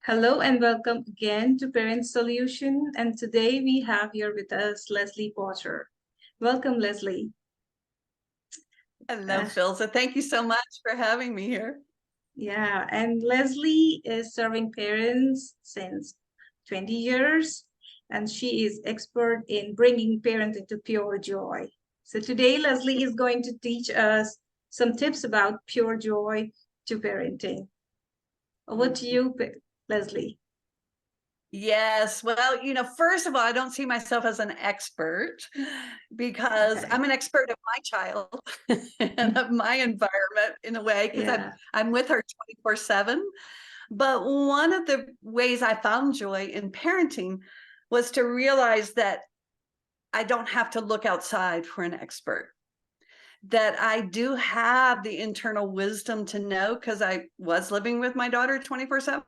Hello and welcome again to Parent Solution. And today we have here with us Leslie Potter. Welcome, Leslie. Hello, Uh, Phil. So thank you so much for having me here. yeah, and Leslie is serving parents since 20 years, and she is expert in bringing parenting to pure joy. So today, Leslie is going to teach us some tips about pure joy to parenting. Over to you, Leslie. Yes. Well, first of all, I don't see myself as an expert because Okay. I'm an expert of my child and of my environment in a way, because Yeah. I'm with her 24/7. But one of the ways I found joy in parenting was to realize that I don't have to look outside for an expert, that I do have the internal wisdom to know, because I was living with my daughter 24/7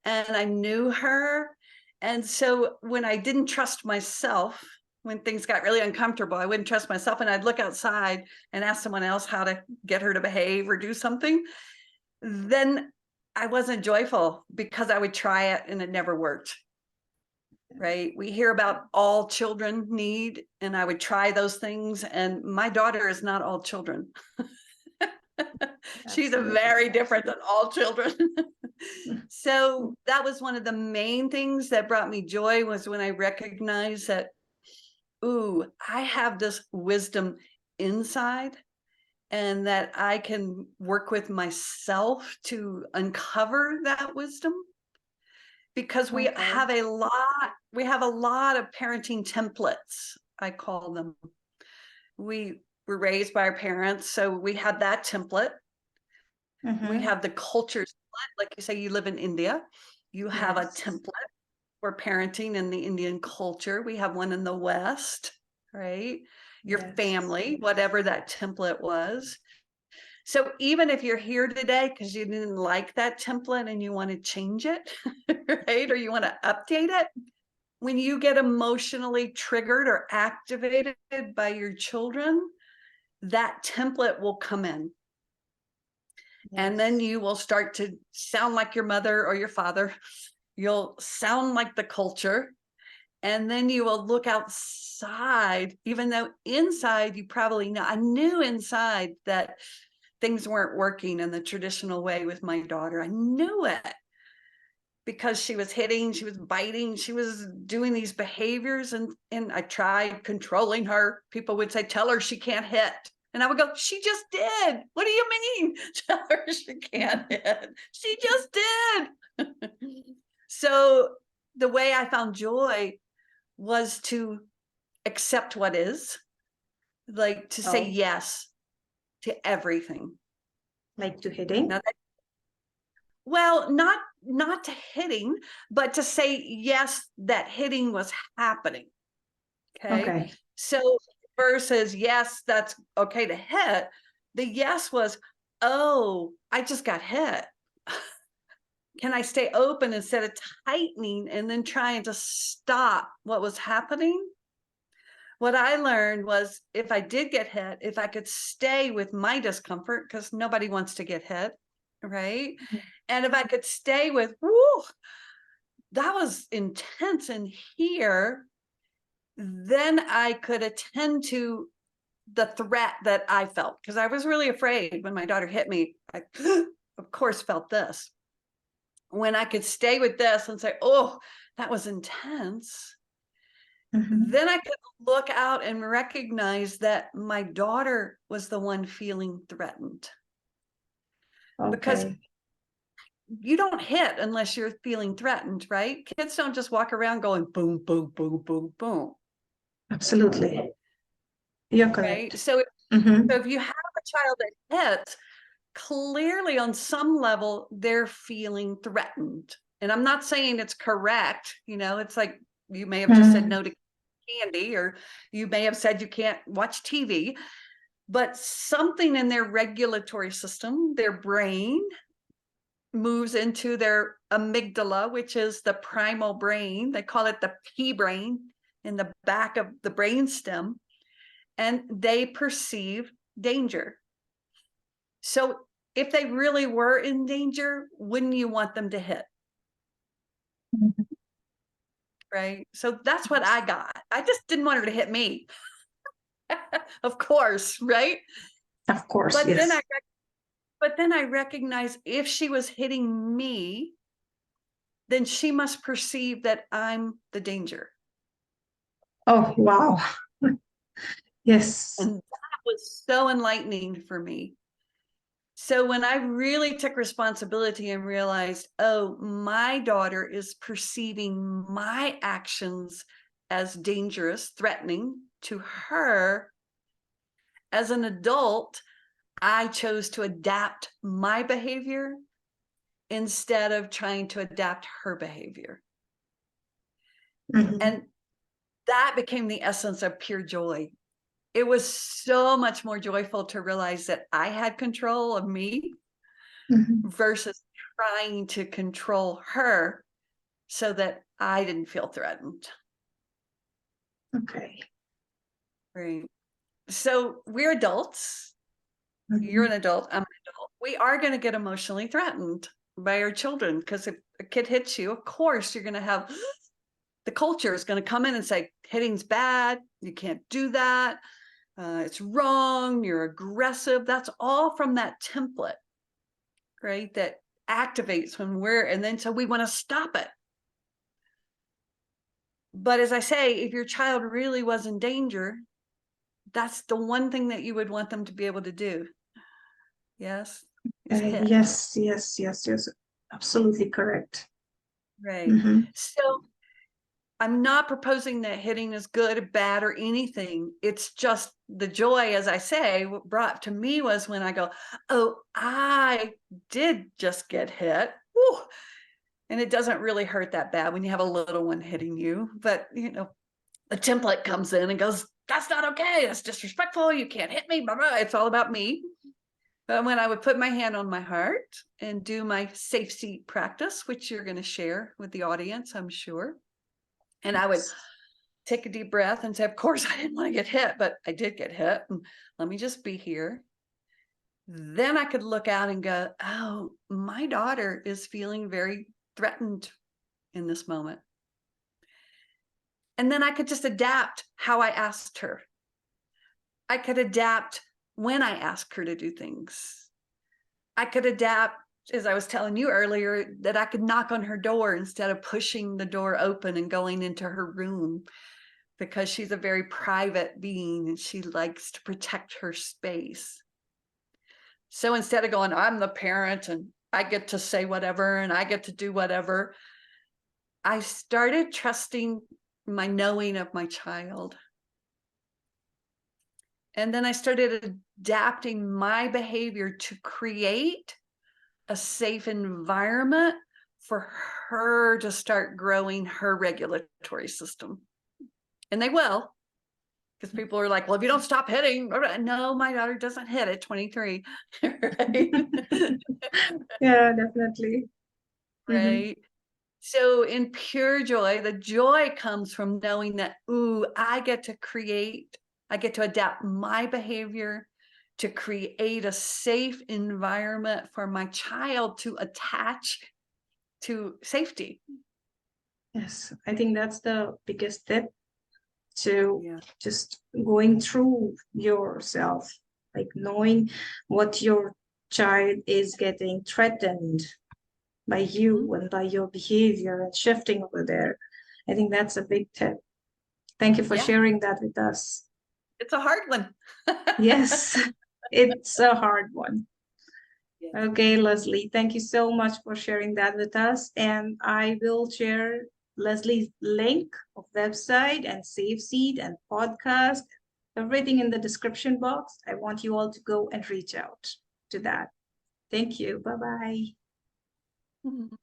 and I knew her. And so when I didn't trust myself, when things got really uncomfortable, I wouldn't trust myself, and I'd look outside and ask someone else how to get her to behave or do something. Then I wasn't joyful, because I would try it and it never worked. Right? We hear about all children need, and I would try those things, and my daughter is not all children. She's a Absolutely. very different than all children. So that was one of the main things that brought me joy, was when I recognized that, ooh, I have this wisdom inside, and that I can work with myself to uncover that wisdom. Because we Okay. have a lot of parenting templates, I call them. We were raised by our parents, so we have that template. We Mm-hmm. have the culture split. Like you say, you live in India, you have a Yes. template for parenting in the Indian culture. We have one in the West, right? Your Yes. family, whatever that template was. So even if you're here today because you didn't like that template and you want to change it, right? Or you want to update it, when you get emotionally triggered or activated by your children, that template will come in. And then Yes. you will start to sound like your mother or your father. You'll sound like the culture. And then you will look outside, even though inside you probably know. I knew inside that things weren't working in the traditional way with my daughter. I knew it, because she was hitting, she was biting, she was doing these behaviors, and I tried controlling her. People would say, tell her she can't hit. And I would go, she just did. What do you mean? Tell her she can't hit. She just did. So the way I found joy was to accept what is, like to say Oh, yes to everything. like to hitting? Now that, well, not to hitting, but to say yes, that hitting was happening. Okay. Okay. So versus yes, that's okay to hit, the yes was, oh, I just got hit. Can I stay open instead of tightening and then trying to stop what was happening? What I learned was, if I did get hit, if I could stay with my discomfort, because nobody wants to get hit, right? And if I could stay with, whoo, that was intense in here, then I could attend to the threat that I felt, because I was really afraid when my daughter hit me. I, of course, felt this. When I could stay with this and say, oh, that was intense, Mm-hmm. then I could look out and recognize that my daughter was the one feeling threatened. Because Okay. you don't hit unless you're feeling threatened, right? Kids don't just walk around going boom, boom, boom, boom, boom. Absolutely. You're Right. correct. So Mm-hmm. if you have a child that hits, clearly on some level, they're feeling threatened. And I'm not saying it's correct. It's like you may have just said Mm-hmm. no to candy, or you may have said you can't watch TV, but something in their regulatory system, their brain, moves into their amygdala, which is the primal brain. They call it the P brain, in the back of the brain stem, and they perceive danger. So if they really were in danger, wouldn't you want them to hit? Mhm. right? So that's what I got. I just didn't want her to hit me. Of course, right? Of course, But then yes. I recognized if she was hitting me, then she must perceive that I'm the danger. Oh, wow. Yes. And that was so enlightening for me. So when I really took responsibility and realized, oh, my daughter is perceiving my actions as dangerous, threatening to her, as an adult, I chose to adapt my behavior instead of trying to adapt her behavior. Mhm. And that became the essence of pure joy. It was so much more joyful to realize that I had control of me Mhm. versus trying to control her so that I didn't feel threatened. Okay. Right. So we're adults. You're Mhm. an adult. I'm an adult. We are going to get emotionally threatened by our children because if a kid hits you, of course, you're going to have the culture is going to come in and say, hitting's bad. You can't do that. It's wrong. You're aggressive. That's all from that template, right? That activates when and then so we want to stop it. But as I say, if your child really was in danger, that's the one thing that you would want them to be able to do. Yes, is hit. Yes, yes, yes, yes. Absolutely correct. Right. Mhm. So I'm not proposing that hitting is good or bad or anything. It's just the joy, as I say, what brought to me was when I go, oh, I did just get hit. Whew. And it doesn't really hurt that bad when you have a little one hitting you. But, the template comes in and goes, that's not okay. That's disrespectful. You can't hit me. Blah, blah. It's all about me. But when I would put my hand on my heart and do my safe seat practice, which you're going to share with the audience, I'm sure. And I would take a deep breath and say, of course, I didn't want to get hit, but I did get hit. And let me just be here. Then I could look out and go, oh, my daughter is feeling very threatened in this moment. And then I could just adapt how I asked her. I could adapt when I asked her to do things. I could adapt, as I was telling you earlier, that I could knock on her door instead of pushing the door open and going into her room, because she's a very private being and she likes to protect her space. So instead of going, I'm the parent and I get to say whatever and I get to do whatever, I started trusting my knowing of my child. And then I started adapting my behavior to create a safe environment for her to start growing her regulatory system. And they will, because people are like, well, if you don't stop hitting, no, my daughter doesn't hit at 23. Right. Yeah, definitely. Mhm. Right. So in pure joy, the joy comes from knowing that, ooh, I get to adapt my behavior to create a safe environment for my child to attach to safety. Yes, I think that's the biggest tip to Yeah. just going through yourself, like knowing what your child is getting threatened by you and by your behavior and shifting over there. I think that's a big tip. Thank you for Yeah. sharing that with us. It's a hard one. Yes, it's a hard one. Yeah. Okay, Leslie, thank you so much for sharing that with us. And I will share Leslie's link of website and Save Seed and podcast, everything in the description box. I want you all to go and reach out to that. Thank you. Bye-bye. Mhm.